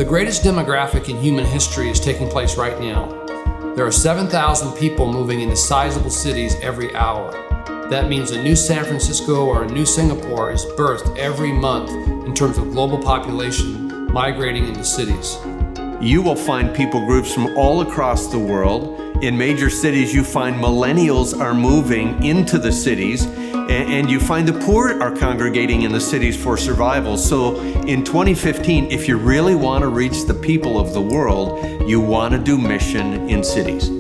The greatest demographic in human history is taking place right now. There are 7,000 people moving into sizable cities every hour. That means a new San Francisco or a new Singapore is birthed every month in terms of global population migrating into cities. You will find people groups from all across the world. In major cities, you find millennials are moving into the cities, and you find the poor are congregating in the cities for survival. So in 2015, if you really want to reach the people of the world, you want to do mission in cities.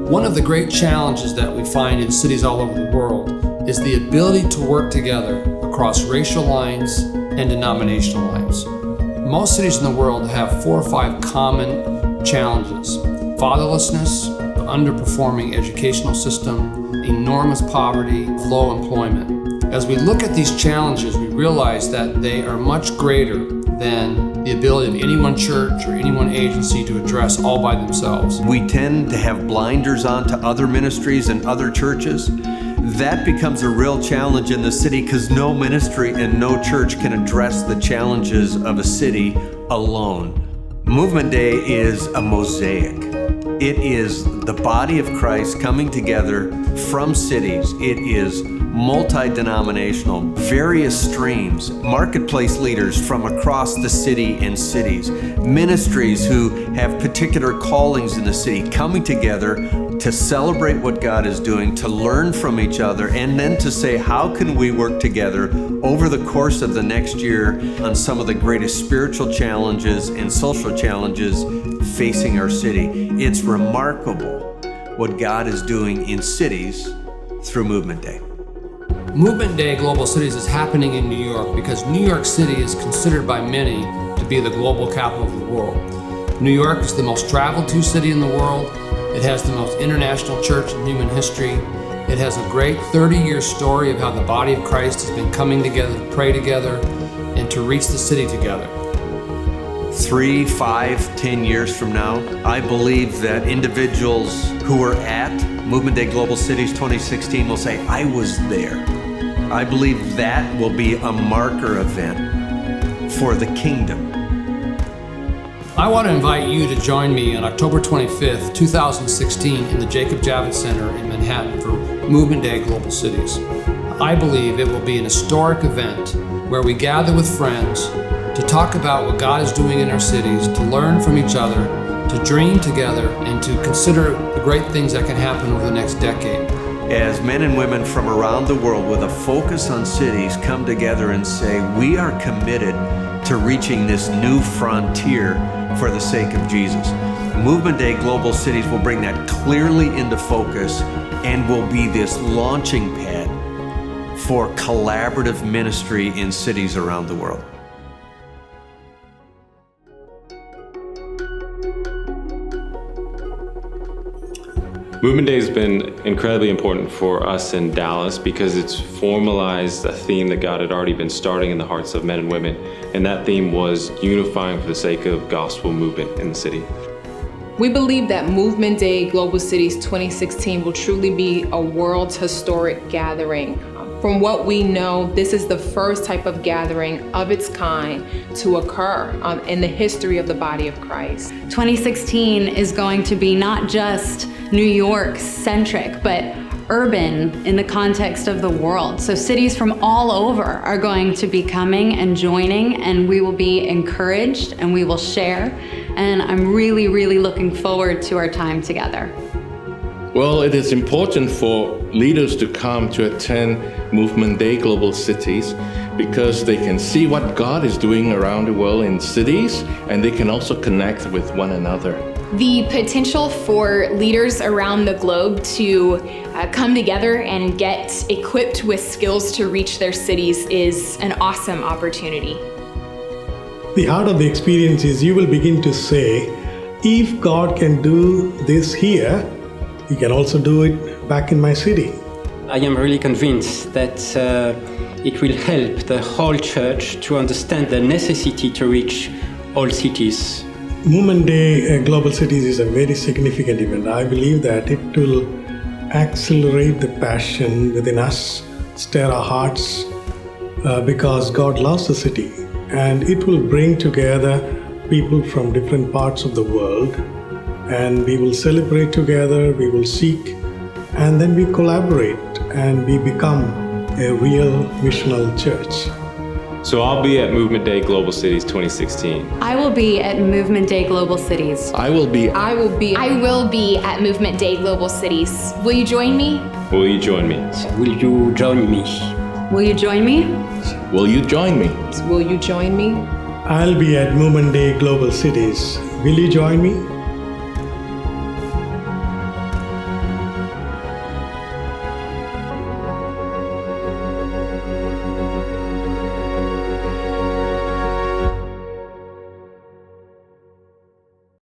One of the great challenges that we find in cities all over the world is the ability to work together across racial lines and denominational lines. Most cities in the world have 4 or 5 common challenges: fatherlessness, the underperforming educational system, enormous poverty, low employment. As we look at these challenges, we realize that they are much greater than the ability of any one church or any one agency to address all by themselves. We tend to have blinders on to other ministries and other churches. That becomes a real challenge in the city because no ministry and no church can address the challenges of a city alone. Movement Day is a mosaic. It is the body of Christ coming together from cities. It is multi-denominational, various streams, marketplace leaders from across the city and cities, ministries who have particular callings in the city coming together to celebrate what God is doing, to learn from each other, and then to say, how can we work together over the course of the next year on some of the greatest spiritual challenges and social challenges facing our city. It's remarkable what God is doing in cities through Movement Day. Movement Day Global Cities is happening in New York because New York City is considered by many to be the global capital of the world. New York is the most traveled to city in the world. It has the most international church in human history. It has a great 30-year story of how the body of Christ has been coming together to pray together and to reach the city together. 3, 5, 10 years from now, I believe that individuals who are at Movement Day Global Cities 2016 will say, I was there. I believe that will be a marker event for the kingdom. I want to invite you to join me on October 25th, 2016 in the Jacob Javits Center in Manhattan for Movement Day Global Cities. I believe it will be an historic event where we gather with friends to talk about what God is doing in our cities, to learn from each other, to dream together, and to consider the great things that can happen over the next decade. As men and women from around the world with a focus on cities come together and say, we are committed to reaching this new frontier for the sake of Jesus. Movement Day Global Cities will bring that clearly into focus and will be this launching pad for collaborative ministry in cities around the world. Movement Day has been incredibly important for us in Dallas because it's formalized a theme that God had already been starting in the hearts of men and women, and that theme was unifying for the sake of gospel movement in the city. We believe that Movement Day Global Cities 2016 will truly be a world historic gathering. From what we know, this is the first type of gathering of its kind to occur in the history of the body of Christ. 2016 is going to be not just New York centric, but urban in the context of the world. So cities from all over are going to be coming and joining, and we will be encouraged and we will share. And I'm really, really looking forward to our time together. Well, it is important for leaders to come to attend Movement Day Global Cities because they can see what God is doing around the world in cities, and they can also connect with one another. The potential for leaders around the globe to come together and get equipped with skills to reach their cities is an awesome opportunity. The heart of the experience is you will begin to say, if God can do this here, He can also do it back in my city. I am really convinced that it will help the whole church to understand the necessity to reach all cities. Movement Day Global Cities is a very significant event. I believe that it will accelerate the passion within us, stir our hearts, because God loves the city. and it will bring together people from different parts of the world, and we will celebrate together, we will seek, and then we collaborate, and we become a real missional church. So I'll be at Movement Day Global Cities 2016. I will be at Movement Day Global Cities. I will be I will be at Movement Day Global Cities. Will you join me? Will you join me? Will you join me? Will you join me? Will you join me? Will you join me? I'll be at Movement Day Global Cities. Will you join me?